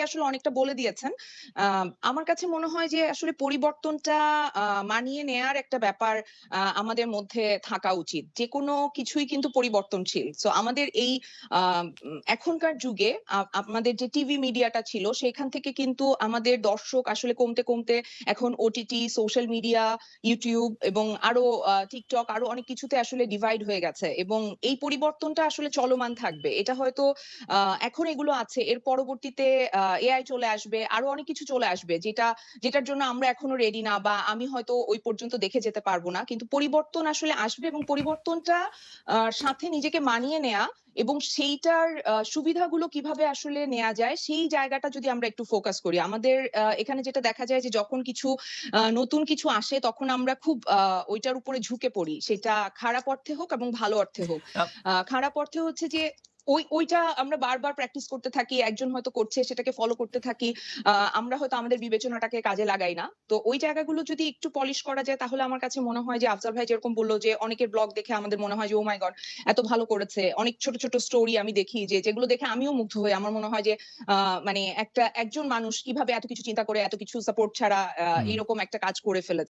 আসলে অনেকটা বলে দিয়েছেন। আমার কাছে মনে হয় যে আসলে পরিবর্তনটা মানিয়ে নেয়ার একটা ব্যাপার আমাদের মধ্যে থাকা উচিত। যেকোনো কিছুই কিন্তু পরিবর্তনশীল। সো আমাদের এই এখনকার যুগে আমাদের যে টিভি মিডিয়াটা ছিল সেখান থেকে কিন্তু আমাদের দর্শক আসলে কমতে এখন ওটিটি, সোশ্যাল মিডিয়া, YouTube এবং আরো TikTok আরো অনেক কিছুতে আসলে ডিভাইড হয়ে গেছে এবং এই পরিবর্তনটা আসলে চলমান থাকবে। এটা হয়তো আ এখন এগুলো আছে। এর পরবর্তীতে AI চলে আসবে। আরো অনেক কিছু চলে আসবে যেটার জন্য আমরা এখনো রেডি না বা আমি হয়তো ওই পর্যন্ত দেখে যেতে পারব না। কিন্তু পরিবর্তন আসলে আসবে এবং পরিবর্তনটা সাথে নিজেকে মানিয়ে নেয়া এবং সেইটার সুবিধাগুলো কিভাবে আসলে নেয়া যায় সেই জায়গাটা যদি আমরা একটু ফোকাস করি। আমাদের এখানে যেটা দেখা যায় যে যখন কিছু নতুন কিছু আসে তখন আমরা খুব ওইটার উপরে ঝুঁকে পড়ি। সেটা খারাপ অর্থে হোক এবং ভালো অর্থে হোক। আ খারাপ অর্থে হচ্ছে যে ওইটা আমরা বারবার প্র্যাকটিস করতে থাকি। একজন হয়তো করছে সেটাকে ফলো করতে থাকি। আমরা হয়তো আমাদের বিবেচনাটাকে কাজে লাগাই না। তো ওই জায়গাগুলো যদি একটু পলিশ করা যায় তাহলে আমার কাছে মনে হয় যে আফজাল ভাই যেরকম বলল যে অনেকের ব্লগ দেখে আমাদের মনে হয় যে ওহ মাই গড! এত ভালো করেছে। অনেক ছোট স্টোরি আমি দেখি যেগুলো দেখে আমিও মুগ্ধ হই। আমার মনে হয় যে আ মানে একজন মানুষ কিভাবে এত কিছু চিন্তা করে এত কিছু সাপোর্ট ছাড়া হুম। এরকম একটা কাজ করে ফেলেছে।